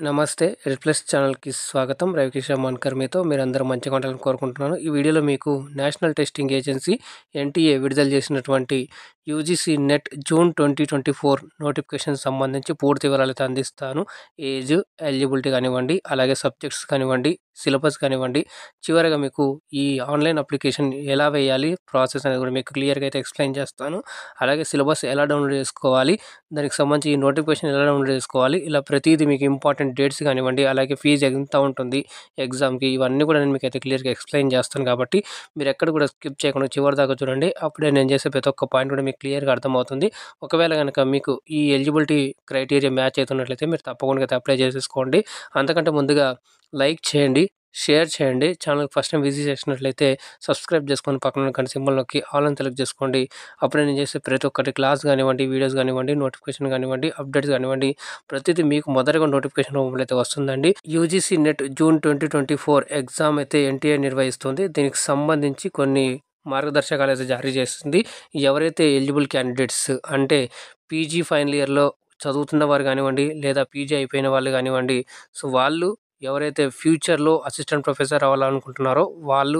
నమస్తే red plus ఛానల్కి స్వాగతం. రవికిషోర్ మన్కర్ మీతో. మీరందరూ మంచిగా ఉండాలని కోరుకుంటున్నాను. ఈ వీడియోలో మీకు నేషనల్ టెస్టింగ్ ఏజెన్సీ ఎన్టీఏ విడుదల చేసినటువంటి యూజీసీ నెట్ జూన్ 2024 నోటిఫికేషన్ సంబంధించి పూర్తి వివరాలు అయితే అందిస్తాను. ఏజ్, ఎలిజిబిలిటీ కానివ్వండి, అలాగే సబ్జెక్ట్స్ కానివ్వండి, సిలబస్ కానివ్వండి, చివరిగా మీకు ఈ ఆన్లైన్ అప్లికేషన్ ఎలా వేయాలి, ప్రాసెస్ అనేది కూడా మీకు క్లియర్గా అయితే ఎక్స్ప్లెయిన్ చేస్తాను. అలాగే సిలబస్ ఎలా డౌన్లోడ్ చేసుకోవాలి, దానికి సంబంధించి ఈ నోటిఫికేషన్ ఎలా డౌన్లోడ్ చేసుకోవాలి, ఇలా ప్రతిదీ మీకు ఇంపార్టెంట్ డేట్స్ కానివ్వండి, అలాగే ఫీజు ఎంత ఉంటుంది ఎగ్జామ్కి, ఇవన్నీ కూడా నేను మీకు అయితే క్లియర్గా ఎక్స్ప్లెయిన్ చేస్తాను. కాబట్టి మీరు ఎక్కడ కూడా స్కిప్ చేయకుండా చివరి దాకా చూడండి. అప్పుడే నేను చేసే ప్రతి ఒక్క పాయింట్ కూడా మీకు క్లియర్గా అర్థమవుతుంది. ఒకవేళ కనుక మీకు ఈ ఎలిజిబిలిటీ క్రైటీరియా మ్యాచ్ అవుతున్నట్లయితే మీరు తప్పకుండా అయితే అప్లై చేసేసుకోండి. అంతకంటే ముందుగా లైక్ చేయండి, షేర్ చేయండి. ఛానల్కి ఫస్ట్ టైం విజిట్ చేసినట్లయితే సబ్స్క్రైబ్ చేసుకొని పక్కన గంట సింబల్ నొక్కి ఆల్ అని సెలెక్ట్ చేసుకోండి. అప్పుడే నేను చేసే ప్రతి ఒక్కటి క్లాస్ కానివ్వండి, వీడియోస్ కానివ్వండి, నోటిఫికేషన్ కానివ్వండి, అప్డేట్స్ కానివ్వండి, ప్రతిదీ మీకు మొదటగా నోటిఫికేషన్ రూపంలో అయితే వస్తుందండి. యూజీసీ నెట్ జూన్ 2024 ఎగ్జామ్ అయితే ఎన్టీఏ నిర్వహిస్తుంది. దీనికి సంబంధించి కొన్ని మార్గదర్శకాలు అయితే జారీ చేస్తుంది. ఎవరైతే ఎలిజిబుల్ క్యాండిడేట్స్ అంటే పీజీ ఫైనల్ ఇయర్లో చదువుతున్న వారు కానివ్వండి, లేదా పీజీ అయిపోయిన వాళ్ళు కానివ్వండి, సో వాళ్ళు ఎవరైతే ఫ్యూచర్లో అసిస్టెంట్ ప్రొఫెసర్ అవ్వాలనుకుంటున్నారో వాళ్ళు,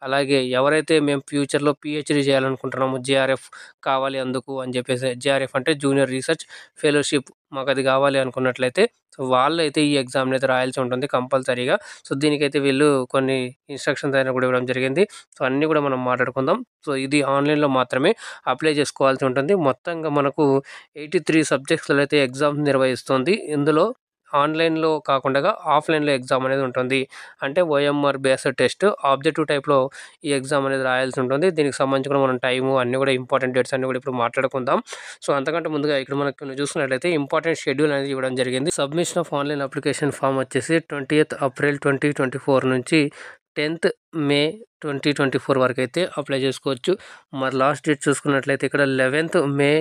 అలాగే ఎవరైతే మేము ఫ్యూచర్లో పిహెచ్డీ చేయాలనుకుంటున్నామో జేఆర్ఎఫ్ కావాలి అందుకు అని చెప్పేసి, జేఆర్ఎఫ్ అంటే జూనియర్ రీసెర్చ్ ఫెలోషిప్, మాకు అది కావాలి అనుకున్నట్లయితే సో వాళ్ళైతే ఈ ఎగ్జామ్ని అయితే రాయాల్సి ఉంటుంది కంపల్సరీగా. సో దీనికైతే వీళ్ళు కొన్ని ఇన్స్ట్రక్షన్స్ అయినా కూడా ఇవ్వడం జరిగింది. సో అన్నీ కూడా మనం మాట్లాడుకుందాం. సో ఇది ఆన్లైన్లో మాత్రమే అప్లై చేసుకోవాల్సి ఉంటుంది. మొత్తంగా మనకు 83 సబ్జెక్ట్స్లో అయితే ఎగ్జామ్స్ నిర్వహిస్తుంది. ఇందులో ఆన్లైన్లో కాకుండా ఆఫ్లైన్లో ఎగ్జామ్ అనేది ఉంటుంది. అంటే ఓఎంఆర్ బేస్డ్ టెస్ట్ ఆబ్జెక్టివ్ టైప్లో ఈ ఎగ్జామ్ అనేది రాయాల్సి ఉంటుంది. దీనికి సంబంధించి కూడా మనం టైము అన్నీ కూడా ఇంపార్టెంట్ డేట్స్ అన్నీ కూడా ఇప్పుడు మాట్లాడుకుందాం. సో అంతకంటే ముందుగా ఇక్కడ మనకు చూసుకున్నట్లయితే ఇంపార్టెంట్ షెడ్యూల్ అనేది ఇవ్వడం జరిగింది. Submission of online application form వచ్చేసి 20th April 2024 నుంచి 10th May 2024 వరకు అయితే అప్లై చేసుకోవచ్చు. మరి లాస్ట్ డేట్ చూసుకున్నట్లయితే ఇక్కడ 11th May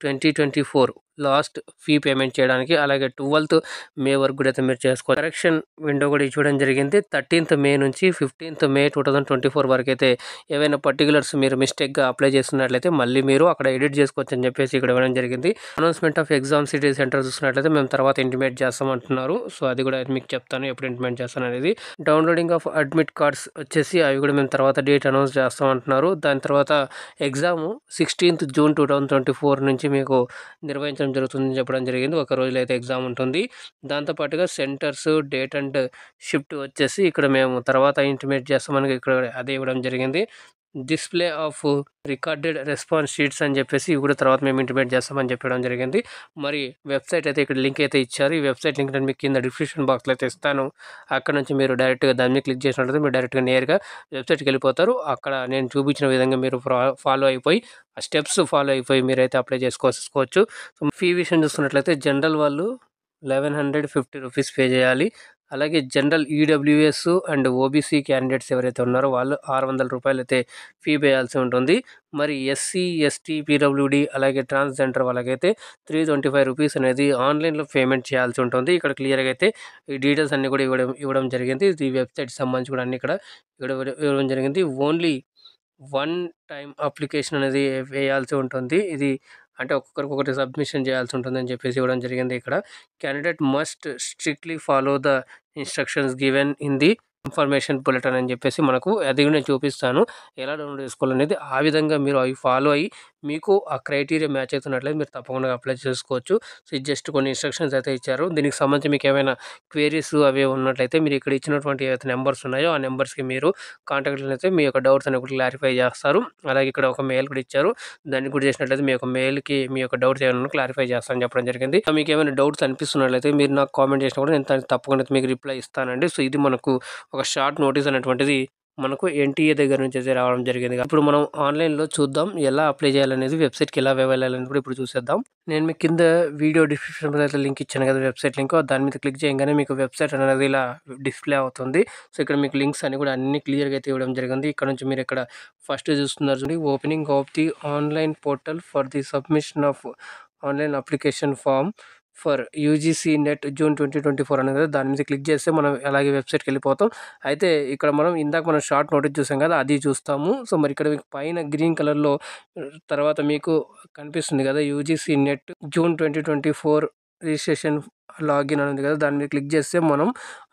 2024 last fee payment చేయడానికి, అలాగే 12th May వరకు కూడా అయితే మీరు చేసుకోవాలి. కరెక్షన్ విండో కూడా ఇవ్వడం జరిగింది. 13th May నుంచి 15th May 2024 వరకు అయితే ఏవైనా పర్టికులర్స్ మీరు మిస్టేక్గా అప్లై చేస్తున్నట్లయితే మళ్ళీ మీరు అక్కడ ఎడిట్ చేసుకోవచ్చు అని చెప్పేసి ఇక్కడ ఇవ్వడం జరిగింది. Announcement of exam city centre చూసుకున్నట్లయితే మేము తర్వాత ఇంటిమేట్ చేస్తాం అంటున్నారు. సో అది కూడా మీకు చెప్తాను ఎప్పుడు ఇంటిమేట్ చేస్తాను అనేది. డౌన్లోడింగ్ ఆఫ్ అడ్మిట్ కార్డ్స్ వచ్చేసి అవి కూడా మేము తర్వాత డేట్ అనౌన్స్ చేస్తాం అంటున్నారు. దాని తర్వాత ఎగ్జామ్ 16th June 2024 నుంచి మీకు నిర్వహించడం జరుగుతుందని చెప్పడం జరిగింది. ఒక రోజులో అయితే ఎగ్జామ్ ఉంటుంది. దాంతోపాటుగా సెంటర్స్, డేట్ అండ్ షిఫ్ట్ వచ్చేసి ఇక్కడ మేము తర్వాత ఇంటిమేట్ చేస్తామని ఇక్కడ అదే ఇవ్వడం జరిగింది. Display of recorded response sheets అని చెప్పేసి ఇవి కూడా తర్వాత మేము ఇంటిమేట్ చేస్తామని చెప్పడం జరిగింది. మరి వెబ్సైట్ అయితే ఇక్కడ లింక్ అయితే ఇచ్చారు. ఈ వెబ్సైట్ లింక్ నేను మీకు కింద డిస్క్రిప్షన్ బాక్స్లో అయితే ఇస్తాను. అక్కడ నుంచి మీరు డైరెక్ట్గా దాన్ని క్లిక్ చేసినట్లయితే మీరు డైరెక్ట్గా నేరుగా వెబ్సైట్కి వెళ్ళిపోతారు. అక్కడ నేను చూపించిన విధంగా మీరు ఫాలో అయిపోయి ఆ స్టెప్స్ ఫాలో అయిపోయి మీరైతే అప్లై చేసుకోవచ్చు. సో ఫీ విషయం చూసుకున్నట్లయితే జనరల్ వాళ్ళు 1150 రూపీస్ పే చేయాలి. అలాగే general EWS and OBC candidates ఎవరైతే ఉన్నారో వాళ్ళు 600 రూపాయలు అయితే ఫీ వేయాల్సి ఉంటుంది. మరి ఎస్సీ, ఎస్టీ, పీడబ్ల్యూడి అలాగే ట్రాన్స్జెండర్ వాళ్ళకైతే 325 రూపీస్ అనేది ఆన్లైన్లో పేమెంట్ చేయాల్సి ఉంటుంది. ఇక్కడ క్లియర్గా అయితే ఈ డీటెయిల్స్ అన్నీ కూడా ఇవ్వడం జరిగింది. ఈ వెబ్సైట్ సంబంధించి కూడా అన్ని ఇక్కడ ఇవ్వడం జరిగింది. ఓన్లీ 1 టైం అప్లికేషన్ అనేది వేయాల్సి ఉంటుంది. ఇది అంటే ఒక్కొక్కరికి ఒకటి సబ్మిషన్ చేయాల్సి ఉంటుందని చెప్పేసి ఇవ్వడం జరిగింది. ఇక్కడ candidate must strictly follow the instructions given in the information bulletin అని చెప్పేసి మనకు అది నేను చూపిస్తాను ఎలా డౌన్లోడ్ చేసుకోవాలనేది. ఆ విధంగా మీరు అవి ఫాలో అయ్యి మీకు ఆ క్రైటీరియా మ్యాచ్ అవుతున్నట్లయితే మీరు తప్పకుండా అప్లై చేసుకోవచ్చు. సో ఇది జస్ట్ కొన్ని ఇన్స్ట్రక్షన్స్ అయితే ఇచ్చారు. దీనికి సంబంధించి మీకు ఏమైనా క్వేరీస్ అవి ఉన్నట్లయితే మీరు ఇక్కడ ఇచ్చినటువంటి ఏవైతే నెంబర్స్ ఉన్నాయో ఆ నెంబర్స్కి మీరు కాంటాక్ట్ అయితే మీ యొక్క డౌట్స్ అనేవి క్లారిఫై చేస్తారు. అలాగే ఇక్కడ ఒక మెయిల్ కూడా ఇచ్చారు. దాన్ని కూడా చేసినట్లయితే మీ యొక్క మెయిల్కి మీ యొక్క డౌట్స్ ఏమైనా క్లారిఫై చేస్తానని చెప్పడం జరిగింది. మీకు ఏమైనా డౌట్స్ అనిపిస్తున్నట్లయితే మీరు నాకు కామెంట్ చేసినా కూడా నేను తప్పకుండా మీకు రిప్లై ఇస్తానండి. సో ఇది మనకు ఒక షార్ట్ నోటీస్ అనేటువంటిది మనకు ఎన్టీఏ దగ్గర నుంచి అయితే రావడం జరిగింది. ఇప్పుడు మనం ఆన్లైన్లో చూద్దాం ఎలా అప్లై చేయాలనేది, వెబ్సైట్కి ఎలా వెళ్ళాలనేది కూడా ఇప్పుడు చూసేద్దాం. నేను మీకు కింద వీడియో డిస్క్రిప్షన్లో అయితే లింక్ ఇచ్చాను కదా, వెబ్సైట్ లింక్. దాని మీద క్లిక్ చేయగానే మీకు వెబ్సైట్ అనేది ఇలా డిస్ప్లే అవుతుంది. సో ఇక్కడ మీకు లింక్స్ అని కూడా అన్ని క్లియర్గా అయితే ఇవ్వడం జరిగింది. ఇక్కడ నుంచి మీరు ఇక్కడ ఫస్ట్ చూస్తున్నారు చూడండి, opening of the online portal for the submission of online application form for UGC NET June 2024 అనేది కదా, దాని మీద క్లిక్ చేస్తే మనం అలాగే వెబ్సైట్కి వెళ్ళిపోతాం. అయితే ఇక్కడ ఇందాక మనం షార్ట్ నోటీస్ చూసాం కదా, అది చూస్తాము. సో మరి ఇక్కడ మీకు పైన గ్రీన్ కలర్లో తర్వాత మీకు కనిపిస్తుంది కదా UGC NET June 2024 registration login అని ఉంది కదా, దాని మీద క్లిక్ చేస్తే మనం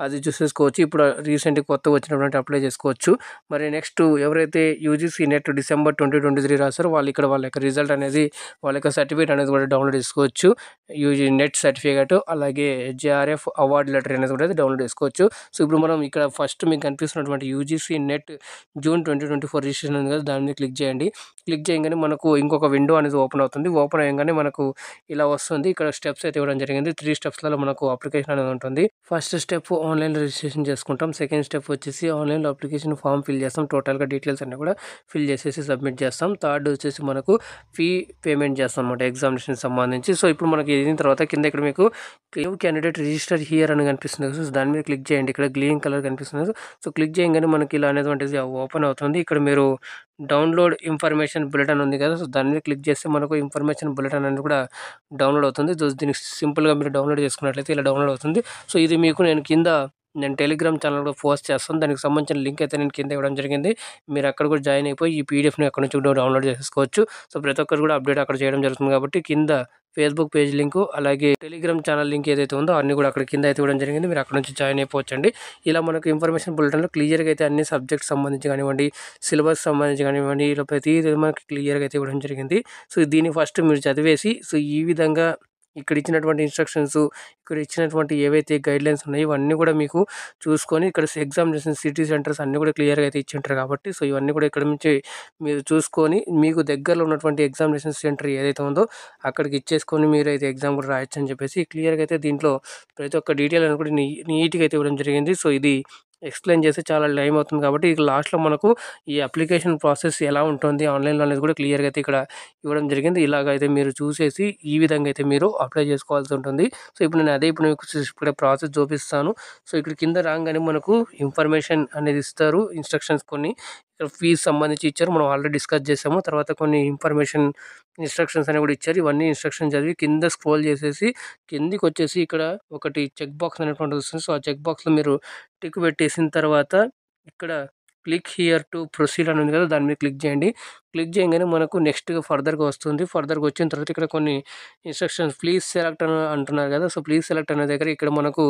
అది చూసేసుకోవచ్చు. ఇప్పుడు రీసెంట్గా కొత్తగా వచ్చినటువంటి అప్లై చేసుకోవచ్చు. మరి నెక్స్ట్ ఎవరైతే యూజీసీ నెట్ డిసెంబర్ 2023 రాస్తారో వాళ్ళు ఇక్కడ వాళ్ళ యొక్క రిజల్ట్ అనేది, వాళ్ళ యొక్క సర్టిఫికేట్ అనేది కూడా డౌన్లోడ్ చేసుకోవచ్చు. యూజీ నెట్ సర్టిఫికేట్ అలాగే జేఆర్ఎఫ్ అవార్డ్ లెటర్ అనేది కూడా డౌన్లోడ్ చేసుకోవచ్చు. సో ఇప్పుడు మనం ఇక్కడ ఫస్ట్ మీకు కనిపిస్తున్నటువంటి యూజీసీ నెట్ జూన్ 2024 రిజిస్ట్రేషన్ ఉంది కదా, దాని మీద క్లిక్ చేయండి. క్లిక్ చేయగానే మనకు ఇంకొక విండో అనేది ఓపెన్ అవుతుంది. ఓపెన్ అయ్యగానే మనకు ఇలా వస్తుంది. ఇక్కడ స్టెప్స్ అయితే ఇవ్వడం జరిగింది. 3 స్టెప్స్లలో మనకు అప్లికేషన్ అనేది ఉంటుంది. ఫస్ట్ స్టెప్ ఆన్లైన్ రిజిస్ట్రేషన్ చేసుకుంటాం. సెకండ్ స్టెప్ వచ్చేసి ఆన్లైన్లో అప్లికేషన్ ఫామ్ ఫిల్ చేస్తాం. టోటల్గా డీటెయిల్స్ అన్నీ కూడా ఫిల్ చేసేసి సబ్మిట్ చేస్తాం. థర్డ్ వచ్చేసి మనకు ఫీ పేమెంట్ చేస్తాం అన్నమాట ఎగ్జామినేషన్ సంబంధించి. సో ఇప్పుడు మనకి అయిన తర్వాత కింద ఇక్కడ మీకు న్యూ క్యాండిడేట్ రిజిస్టర్ హియర్ అని కనిపిస్తుంది. సో దాని మీద క్లిక్ చేయండి. ఇక్కడ గ్రీన్ కలర్ కనిపిస్తుంది. సో క్లిక్ చేయగానే మనకి ఇలా అనేటువంటిది ఓపెన్ అవుతుంది. ఇక్కడ మీరు డౌన్లోడ్ ఇన్ఫర్మేషన్ బులెటిన్ ఉంది కదా, సో దాని మీద క్లిక్ చేస్తే మనకు ఇన్ఫర్మేషన్ బులెటిన్ అనేది కూడా డౌన్లోడ్ అవుతుంది. సో దీనికి సింపుల్గా మీరు డౌన్లోడ్ చేసుకున్నట్లయితే ఇలా డౌన్లోడ్ అవుతుంది. సో ఇది మీకు నేను టెలిగ్రామ్ ఛానల్ కూడా పోస్ట్ చేస్తాను. దానికి సంబంధించిన లింక్ అయితే నేను కింద ఇవ్వడం జరిగింది. మీరు అక్కడ కూడా జాయిన్ అయిపోయి ఈ పీడిఎఫ్ని అక్కడ నుంచి కూడా డౌన్లోడ్ చేసుకోవచ్చు. సో ప్రతి ఒక్కరు కూడా అప్డేట్ అక్కడ చేయడం జరుగుతుంది కాబట్టి కింద ఫేస్బుక్ పేజ్ లింకు అలాగే టెలిగ్రామ్ ఛానల్ లింక్ ఏదైతే ఉందో అన్ని కూడా అక్కడ కింద అయితే ఇవ్వడం జరిగింది. మీరు అక్కడ నుంచి జాయిన్ అయిపోవచ్చండి. ఇలా మనకు ఇన్ఫర్మేషన్ బులెటిన్లో క్లియర్గా అయితే అన్ని సబ్జెక్ట్స్ సంబంధించి కానివ్వండి, సిలబస్ సంబంధించి కానివ్వండి, ఇలా ప్రతిదీ మనకి క్లియర్గా అయితే ఇవ్వడం జరిగింది. సో దీన్ని ఫస్ట్ మీరు చదివేసి సో ఈ విధంగా ఇక్కడ ఇచ్చినటువంటి ఇన్స్ట్రక్షన్స్, ఇక్కడ ఇచ్చినటువంటి ఏవైతే గైడ్లైన్స్ ఉన్నాయో ఇవన్నీ కూడా మీకు చూసుకొని ఇక్కడ ఎగ్జామినేషన్ సిటీ సెంటర్స్ అన్నీ కూడా క్లియర్గా అయితే ఇచ్చింటారు కాబట్టి సో ఇవన్నీ కూడా ఇక్కడ నుంచి మీరు చూసుకొని మీకు దగ్గరలో ఉన్నటువంటి ఎగ్జామినేషన్ సెంటర్ ఏదైతే ఉందో అక్కడికి ఇచ్చేసుకొని మీరు అయితే ఎగ్జామ్ కూడా రాయొచ్చు అని చెప్పేసి క్లియర్గా అయితే దీంట్లో ప్రతి ఒక్క డీటెయిల్ అని కూడా నీట్గా అయితే ఇవ్వడం జరిగింది. సో ఇది ఎక్స్ప్లెయిన్ చేస్తే చాలా టైం అవుతుంది కాబట్టి ఇక లాస్ట్లో మనకు ఈ అప్లికేషన్ ప్రాసెస్ ఎలా ఉంటుంది ఆన్లైన్లో అనేది కూడా క్లియర్గా అయితే ఇక్కడ ఇవ్వడం జరిగింది. ఇలాగైతే మీరు చూసేసి ఈ విధంగా అయితే మీరు అప్లై చేసుకోవాల్సి ఉంటుంది. సో ఇప్పుడు నేను ఇప్పుడు మీకు ఇక్కడ ప్రాసెస్ చూపిస్తాను. సో ఇక్కడ కింద రాగానే మనకు ఇన్ఫర్మేషన్ అనేది ఇస్తారు, ఇన్స్ట్రక్షన్స్ కొన్ని ఇక్కడ ఫీజు సంబంధించి ఇచ్చారు. మనం ఆల్రెడీ డిస్కస్ చేసాము. తర్వాత కొన్ని ఇన్ఫర్మేషన్ ఇన్స్ట్రక్షన్స్ అనేవి కూడా ఇచ్చారు. ఇవన్నీ ఇన్స్ట్రక్షన్ చదివి కింద స్క్రోల్ చేసేసి కిందికి వచ్చేసి ఇక్కడ ఒకటి చెక్ బాక్స్ అనేటువంటిది వస్తుంది. సో ఆ చెక్ బాక్స్లో మీరు టిక్ పెట్టేసిన తర్వాత ఇక్కడ క్లిక్ హియర్ టు ప్రొసీడ్ అని ఉంది కదా, దాని మీద క్లిక్ చేయండి. క్లిక్ చేయగానే మనకు నెక్స్ట్గా ఫర్దర్గా వస్తుంది. ఫర్దర్గా వచ్చిన తర్వాత ఇక్కడ కొన్ని ఇన్స్ట్రక్షన్స్ ప్లీజ్ సెలెక్ట్ అని అంటున్నారు కదా, సో ప్లీజ్ సెలెక్ట్ అనే దగ్గర ఇక్కడ మనకు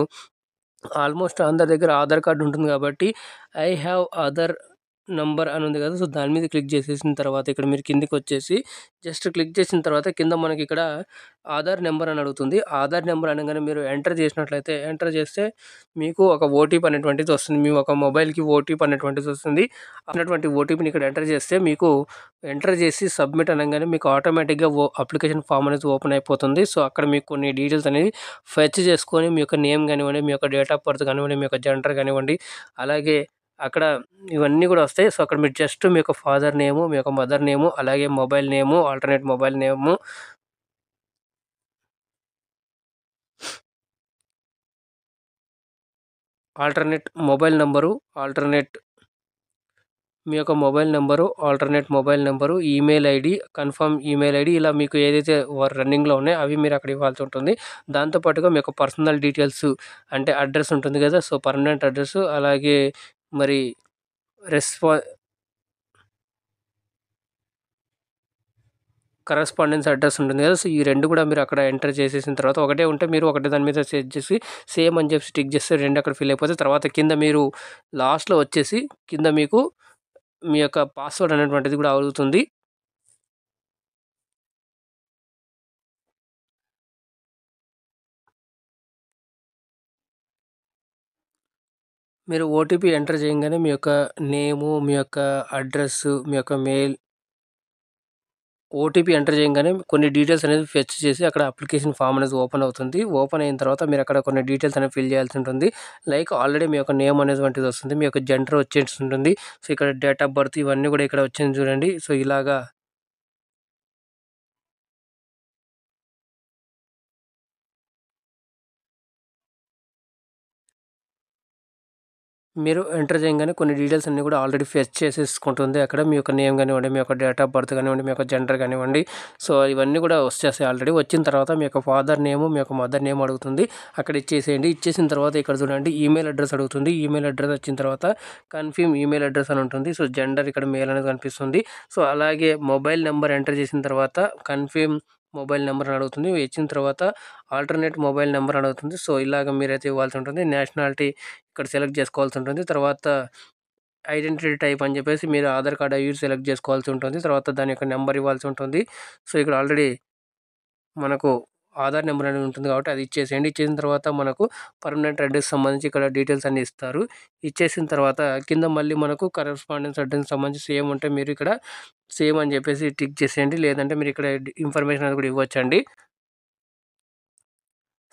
ఆల్మోస్ట్ అందరి దగ్గర ఆధార్ కార్డు ఉంటుంది కాబట్టి ఐ హ్యావ్ ఆధార్ నంబర్ అని ఉంది కదా, సో దాని మీద క్లిక్ చేసేసిన తర్వాత ఇక్కడ మీరు కిందికి వచ్చేసి జస్ట్ క్లిక్ చేసిన తర్వాత కింద మనకి ఇక్కడ ఆధార్ నెంబర్ అని అడుగుతుంది. ఆధార్ నెంబర్ అనగానే మీరు ఎంటర్ చేసినట్లయితే ఎంటర్ చేస్తే మీకు ఒక ఓటీపీ అనేటువంటిది వస్తుంది. మీ ఒక మొబైల్కి ఓటీపీ అనేటువంటిది వస్తుంది. అన్నటువంటి ఓటీపీని ఇక్కడ ఎంటర్ చేస్తే మీకు ఎంటర్ చేసి సబ్మిట్ అనగానే మీకు ఆటోమేటిక్గా అప్లికేషన్ ఫామ్ అనేది ఓపెన్ అయిపోతుంది. సో అక్కడ మీకు కొన్ని డీటెయిల్స్ అనేది ఫెచ్ చేసుకొని మీ యొక్క నేమ్ కానివ్వండి, మీ యొక్క డేట్ ఆఫ్ బర్త్ కానివ్వండి, మీ యొక్క జెండర్ కానివ్వండి, అలాగే అక్కడ ఇవన్నీ కూడా వస్తాయి. సో అక్కడ మీరు జస్ట్ మీ యొక్క ఫాదర్ నేము, మీ యొక్క మదర్ నేము, అలాగే మొబైల్ నేము, ఆల్టర్నేట్ మొబైల్ నేము, ఆల్టర్నేట్ మొబైల్ నంబరు, ఆల్టర్నేట్ మీ యొక్క mobile number, alternate mobile number, email ID, confirm email ID, ఇలా మీకు ఏదైతే రన్నింగ్లో ఉన్నాయో అవి మీరు అక్కడ ఇవ్వాల్సి ఉంటుంది. దాంతోపాటుగా మీ యొక్క పర్సనల్ డీటెయిల్స్ అంటే అడ్రస్ ఉంటుంది కదా, సో పర్మనెంట్ అడ్రస్, అలాగే మరి కరస్పాండెన్స్ అడ్రస్ ఉంటుంది కదా, సో ఈ రెండు కూడా మీరు అక్కడ ఎంటర్ చేసేసిన తర్వాత ఒకటే ఉంటే మీరు ఒకటే దాని మీద సెట్ చేసి సేమ్ అని చెప్పి టిక్ చేస్తే రెండు అక్కడ ఫిల్ అయిపోతే తర్వాత కింద మీరు లాస్ట్లో వచ్చేసి కింద మీకు మీ యొక్క పాస్వర్డ్ అనేటువంటిది కూడా అడుగుతుంది. మీరు ఓటీపీ ఎంటర్ చేయగానే మీ యొక్క నేము, మీ యొక్క అడ్రస్, మీ యొక్క మెయిల్ ఓటీపీ ఎంటర్ చేయగానే కొన్ని డీటెయిల్స్ అనేది ఫెచ్ చేసి అక్కడ అప్లికేషన్ ఫామ్ అనేది ఓపెన్ అవుతుంది. ఓపెన్ అయిన తర్వాత మీరు అక్కడ కొన్ని డీటెయిల్స్ అనేవి ఫిల్ చేయాల్సి ఉంటుంది. లైక్ ఆల్రెడీ మీ యొక్క నేమ్ అనేటువంటిది వస్తుంది, మీ యొక్క జెండర్ వచ్చేసి ఉంటుంది. సో ఇక్కడ డేట్ ఆఫ్ బర్త్ ఇవన్నీ కూడా ఇక్కడ వచ్చింది చూడండి. సో ఇలాగా మీరు ఎంటర్ చేయగానే కొన్ని డీటెయిల్స్ అన్నీ కూడా ఆల్రెడీ ఫెచ్ చేసేసుకుంటుంది. అక్కడ మీ యొక్క నేమ్ కానివ్వండి, మీ యొక్క డేట్ ఆఫ్ బర్త్ కానివ్వండి, మీ యొక్క జెండర్ కానివ్వండి, సో ఇవన్నీ కూడా వచ్చేస్తాయి ఆల్రెడీ. వచ్చిన తర్వాత మీ యొక్క ఫాదర్ నేము, మీ యొక్క మదర్ నేమ్ అడుగుతుంది. అక్కడ ఇచ్చేసేయండి. ఇచ్చేసిన తర్వాత ఇక్కడ చూడండి ఈమెయిల్ అడ్రస్ అడుగుతుంది. ఈమెయిల్ అడ్రస్ వచ్చిన తర్వాత కన్ఫర్మ్ ఈమెయిల్ అడ్రస్ అని ఉంటుంది. సో జెండర్ ఇక్కడ మెయిల్ అనేది కనిపిస్తుంది. సో అలాగే మొబైల్ నెంబర్ ఎంటర్ చేసిన తర్వాత కన్ఫర్మ్ మొబైల్ నెంబర్ అని అడుగుతుంది. ఇచ్చిన తర్వాత ఆల్టర్‌నేట్ మొబైల్ నెంబర్ అని అడుగుతుంది. సో, ఇలాగ మీరైతే ఇవ్వాల్సి ఉంటుంది. నేషనాలిటీ ఇక్కడ సెలెక్ట్ చేసుకోవాల్సి ఉంటుంది. తర్వాత ఐడెంటిటీ టైప్ అని చెప్పేసి మీరు ఆధార్ కార్డ్ అవి సెలెక్ట్ చేసుకోవాల్సి ఉంటుంది. తర్వాత దాని యొక్క నెంబర్ ఇవ్వాల్సి ఉంటుంది. సో, ఇక్కడ ఆల్రెడీ మనకు ఆధార్ నెంబర్ అనేది ఉంటుంది కాబట్టి అది ఇచ్చేసేయండి. ఇచ్చేసిన తర్వాత మనకు పర్మనెంట్ అడ్రెస్ సంబంధించి ఇక్కడ డీటెయిల్స్ అన్నీ ఇస్తారు. ఇచ్చేసిన తర్వాత కింద మళ్ళీ మనకు కరెస్పాండెన్స్ అడ్రస్‌కి సంబంధించి సేమ్ ఉంటే మీరు ఇక్కడ సేమ్ అని చెప్పేసి టిక్ చేసేయండి. లేదంటే మీరు ఇక్కడ ఇన్ఫర్మేషన్ అనేది కూడా ఇవ్వచ్చండి.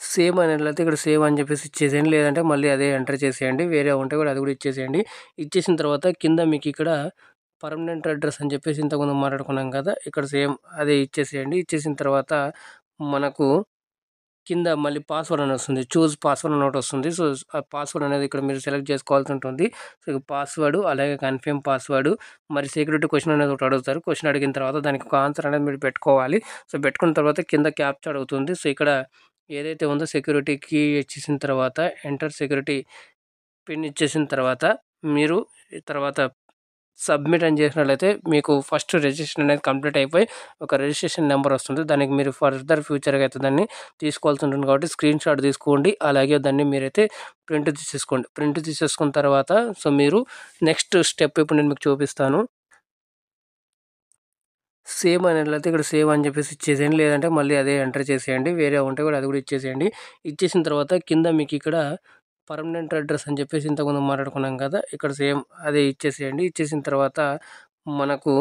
సేమ్ అనేట్లయితే ఇక్కడ సేవ్ అని చెప్పేసి ఇచ్చేసేయండి. లేదంటే మళ్ళీ అదే ఎంటర్ చేసేయండి. వేరే ఉంటే కూడా అది కూడా ఇచ్చేసేయండి. ఇచ్చేసిన తర్వాత కింద మీకు ఇక్కడ పర్మనెంట్ అడ్రస్ అని చెప్పేసి ఇంతకుముందు మాట్లాడుకున్నాం కదా! ఇక్కడ సేమ్ అదే ఇచ్చేసేయండి. ఇచ్చేసిన తర్వాత మనకు కింద మళ్ళీ పాస్వర్డ్ అని వస్తుంది. చూజ్ పాస్వర్డ్ అని ఒకటొస్తుంది. సో, ఆ పాస్వర్డ్ అనేది ఇక్కడ మీరు సెలెక్ట్ చేసుకోవాల్సి ఉంటుంది. సో, పాస్వర్డ్ అలాగే కన్ఫర్మ్ పాస్వర్డ్ మరి సెక్యూరిటీ క్వెషన్ అనేది ఒకటి అడుగుతారు. క్వెషన్ అడిగిన తర్వాత దానికి ఒక ఆన్సర్ అనేది మీరు పెట్టుకోవాలి. సో, పెట్టుకున్న తర్వాత కింద క్యాప్చా అడుగుతుంది. సో, ఇక్కడ ఏదైతే ఉందో సెక్యూరిటీ కీ ఇచ్చేసిన తర్వాత ఎంటర్ సెక్యూరిటీ పిన్ ఇచ్చేసిన తర్వాత మీరు తర్వాత సబ్మిట్ అని చేసినట్లయితే మీకు ఫస్ట్ రిజిస్ట్రేషన్ అనేది కంప్లీట్ అయిపోయి ఒక రిజిస్ట్రేషన్ నెంబర్ వస్తుంది. దానికి మీరు ఫర్దర్ ఫ్యూచర్‌గా అయితే దాన్ని తీసుకోవాల్సి ఉంటుంది కాబట్టి స్క్రీన్‌షాట్ తీసుకోండి. అలాగే దాన్ని మీరైతే ప్రింట్ తీసేసుకోండి. ప్రింట్ తీసేసుకున్న తర్వాత సో, మీరు నెక్స్ట్ స్టెప్ ఇప్పుడు నేను మీకు చూపిస్తాను. సేమ్ అనేట్లయితే ఇక్కడ సేవ్ అని చెప్పేసి ఇచ్చేసేయండి. లేదంటే మళ్ళీ అదే ఎంటర్ చేసేయండి. వేరే ఉంటే కూడా అది కూడా ఇచ్చేసేయండి. ఇచ్చేసిన తర్వాత కింద మీకు ఇక్కడ పర్మనెంట్ అడ్రస్ అని చెప్పేసి ఇంతకుముందు మాట్లాడుకున్నాం కదా! ఇక్కడ సేమ్ అదే ఇచ్చేసేయండి. ఇచ్చేసిన తర్వాత మనకు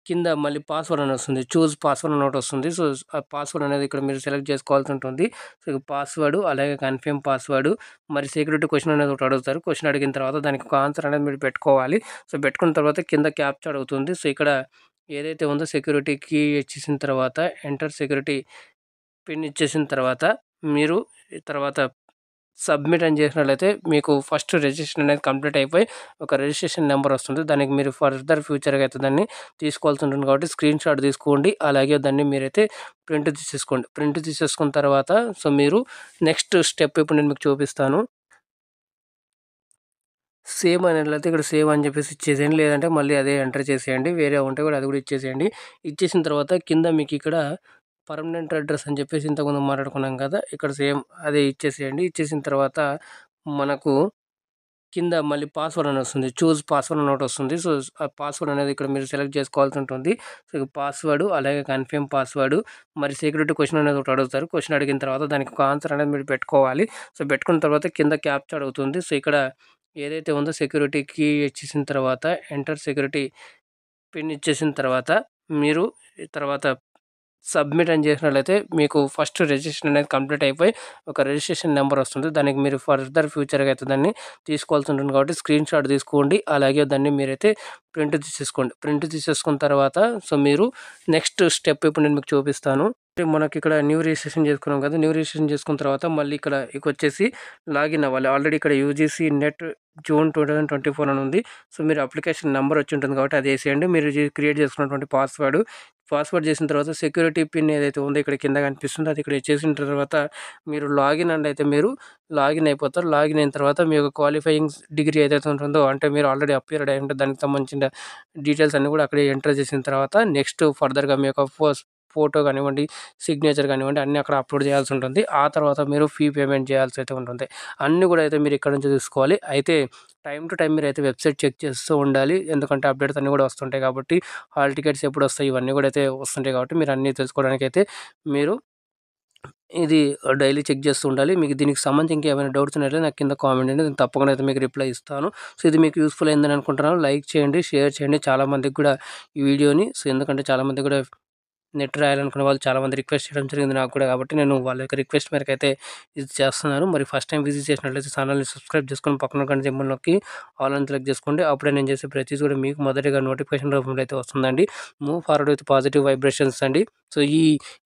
కింద మళ్ళీ పాస్వర్డ్ అని వస్తుంది. చూజ్ పాస్వర్డ్ అని ఒకటొస్తుంది. సో, ఆ పాస్వర్డ్ అనేది ఇక్కడ మీరు సెలెక్ట్ చేసుకోవాల్సి ఉంటుంది. సో, పాస్వర్డ్ అలాగే కన్ఫర్మ్ పాస్వర్డ్ మరి సెక్యూరిటీ క్వెషన్ అనేది ఒకటి అడుగుతారు. క్వెషన్ అడిగిన తర్వాత దానికి ఒక ఆన్సర్ అనేది మీరు పెట్టుకోవాలి. సో, పెట్టుకున్న తర్వాత కింద క్యాప్చా అడుగుతుంది. సో, ఇక్కడ ఏదైతే ఉందో సెక్యూరిటీ కీ ఇచ్చేసిన తర్వాత ఎంటర్ సెక్యూరిటీ పిన్ ఇచ్చేసిన తర్వాత మీరు తర్వాత సబ్మిట్ అని చేసినట్లయితే మీకు ఫస్ట్ రిజిస్ట్రేషన్ అనేది కంప్లీట్ అయిపోయి ఒక రిజిస్ట్రేషన్ నెంబర్ వస్తుంది. దానికి మీరు ఫర్దర్ ఫ్యూచర్‌గా అయితే దాన్ని తీసుకోవాల్సి ఉంటుంది కాబట్టి స్క్రీన్‌షాట్ తీసుకోండి. అలాగే దాన్ని మీరైతే ప్రింట్ తీసేసుకోండి. ప్రింట్ తీసేసుకున్న తర్వాత సో, మీరు నెక్స్ట్ స్టెప్ ఇప్పుడు నేను మీకు చూపిస్తాను. సేమ్ అనేట్లయితే ఇక్కడ సేవ్ అని చెప్పేసి ఇచ్చేసేయండి. లేదంటే మళ్ళీ అదే ఎంటర్ చేసేయండి. వేరే ఉంటే కూడా అది కూడా ఇచ్చేసేయండి. ఇచ్చేసిన తర్వాత కింద మీకు ఇక్కడ పర్మనెంట్ అడ్రస్ అని చెప్పేసి ఇంతకుముందు మాట్లాడుకున్నాం కదా! ఇక్కడ సేమ్ అదే ఇచ్చేసేయండి. ఇచ్చేసిన తర్వాత మనకు కింద మళ్ళీ పాస్వర్డ్ అని వస్తుంది. చూజ్ పాస్వర్డ్ అని ఒకటొస్తుంది. సో, ఆ పాస్వర్డ్ అనేది ఇక్కడ మీరు సెలెక్ట్ చేసుకోవాల్సి ఉంటుంది. సో, పాస్వర్డ్ అలాగే కన్ఫర్మ్ పాస్వర్డ్ మరి సెక్యూరిటీ క్వెషన్ అనేది ఒకటి అడుగుతారు. క్వెషన్ అడిగిన తర్వాత దానికి ఒక ఆన్సర్ అనేది మీరు పెట్టుకోవాలి. సో, పెట్టుకున్న తర్వాత కింద క్యాప్చా అడుగుతుంది. సో, ఇక్కడ ఏదైతే ఉందో సెక్యూరిటీ కీ ఇచ్చేసిన తర్వాత ఎంటర్ సెక్యూరిటీ పిన్ ఇచ్చేసిన తర్వాత మీరు తర్వాత సబ్మిట్ అని చేసినట్లయితే మీకు ఫస్ట్ రిజిస్ట్రేషన్ అనేది కంప్లీట్ అయిపోయి ఒక రిజిస్ట్రేషన్ నెంబర్ వస్తుంది. దానికి మీరు ఫర్దర్ ఫ్యూచర్‌గా అయితే దాన్ని తీసుకోవాల్సి ఉంటుంది కాబట్టి స్క్రీన్‌షాట్ తీసుకోండి. అలాగే దాన్ని మీరైతే ప్రింట్ తీసేసుకోండి. ప్రింట్ తీసేసుకున్న తర్వాత సో, మీరు నెక్స్ట్ స్టెప్ ఇప్పుడు నేను మీకు చూపిస్తాను. మనకిక్కడ న్యూ రిజిస్ట్రేషన్ చేసుకున్నాం కదా! న్యూ రిజిస్ట్రేషన్ చేసుకున్న తర్వాత మళ్ళీ ఇక్కడ ఇకొచ్చేసి లాగిన్ అవ్వాలి. ఆల్రెడీ ఇక్కడ యూజీసీ నెట్ జూన్ 2024 అని ఉంది. సో, మీరు అప్లికేషన్ నంబర్ వచ్చి ఉంటుంది కాబట్టి అది ఏసేయండి. మీరు క్రియేట్ చేసుకున్నటువంటి పాస్వర్డ్ చేసిన తర్వాత సెక్యూరిటీ పిన్ ఏదైతే ఉందో ఇక్కడ కింద కనిపిస్తుందో అది ఇక్కడ ఇచ్చేసిన తర్వాత మీరు లాగిన్ అని అయితే మీరు లాగిన్ అయిపోతారు. లాగిన్ అయిన తర్వాత మీ యొక్క క్వాలిఫైయింగ్ డిగ్రీ ఏదైతే ఉంటుందో అంటే మీరు ఆల్రెడీ అపియర్డ్ అయ్యి ఉంటే దానికి సంబంధించిన డీటెయిల్స్ అన్నీ కూడా అక్కడే ఎంటర్ చేసిన తర్వాత నెక్స్ట్ ఫర్దర్‌గా మీ యొక్క ఫోటో కానివ్వండి, సిగ్నేచర్ కానివ్వండి అన్నీ అక్కడ అప్‌లోడ్ చేయాల్సి ఉంటుంది. ఆ తర్వాత మీరు ఫీ పేమెంట్ చేయాల్సి అయితే ఉంటుంది. అన్నీ కూడా అయితే మీరు ఇక్కడ నుంచి చూసుకోవాలి. అయితే టైమ్ టు టైమ్ మీరైతే వెబ్‌సైట్ చెక్ చేస్తూ ఉండాలి. ఎందుకంటే అప్డేట్స్ అన్నీ కూడా వస్తుంటాయి కాబట్టి హాల్ టికెట్స్ ఎప్పుడొస్తాయి ఇవన్నీ కూడా అయితే వస్తుంటాయి కాబట్టి మీరు అన్నీ తెలుసుకోవడానికైతే మీరు ఇది డైలీ చెక్ చేస్తూ ఉండాలి. మీకు దీనికి సంబంధించి ఇంకేమైనా డౌట్స్ ఉన్నట్లయితే నాకు కింద కామెంట్ చేయండి. నేను తప్పకుండా అయితే మీకు రిప్లై ఇస్తాను. సో, ఇది మీకు యూజ్‌ఫుల్ అయిందని అనుకుంటున్నాను. లైక్ చేయండి, షేర్ చేయండి చాలామందికి కూడా ఈ వీడియోని. సో, ఎందుకంటే చాలామందికి కూడా నెట్ రాయాలనుకునే వాళ్ళు చాలామంది రిక్వెస్ట్ చేయడం జరిగింది నాకు కూడా. కాబట్టి నేను వాళ్ళ యొక్క రిక్వెస్ట్ మేరకైతే ఇది చేస్తున్నాను. మరి ఫస్ట్ టైం విజిట్ చేసినట్లయితే ఛానల్‌ని సబ్స్క్రైబ్ చేసుకొని పక్కన గంట సింబల్ నొక్కి ఆల్ అని సెలెక్ట్ చేసుకోండి. అప్పుడే నేను చేసే ప్రతిది కూడా మీకు మొదటిగా నోటిఫికేషన్ రూపంలో అయితే వస్తుందండి. Move forward with positive vibrations అండి. సో, ఈ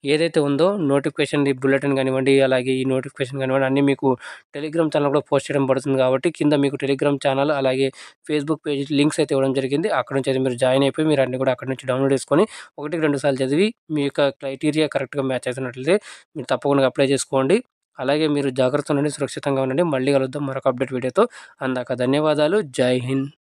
ఏదైతే ఉందో నోటిఫికేషన్ ఈ బులెటిన్ కానివ్వండి, అలాగే ఈ నోటిఫికేషన్ కానివ్వండి అన్నీ మీకు టెలిగ్రామ్ ఛానల్ కూడా పోస్ట్ చేయడం పడుతుంది కాబట్టి కింద మీకు టెలిగ్రామ్ ఛానల్ అలాగే ఫేస్‌బుక్ పేజ్ లింక్స్ అయితే ఇవ్వడం జరిగింది. అక్కడ నుంచి అయితే మీరు జాయిన్ అయిపోయి మీరు అన్నీ కూడా అక్కడి నుంచి డౌన్‌లోడ్ చేసుకొని 1, 2 సార్లు చదివి మీ యొక్క క్రైటీరియా కరెక్ట్‌గా మ్యాచ్ అవుతున్నట్లయితే మీరు తప్పకుండా అప్లై చేసుకోండి. అలాగే మీరు జాగ్రత్తగా ఉండండి, సురక్షితంగా ఉండండి. మళ్ళీ కలుద్దాం మరొక అప్డేట్ వీడియోతో. అందాక ధన్యవాదాలు. జై హింద్.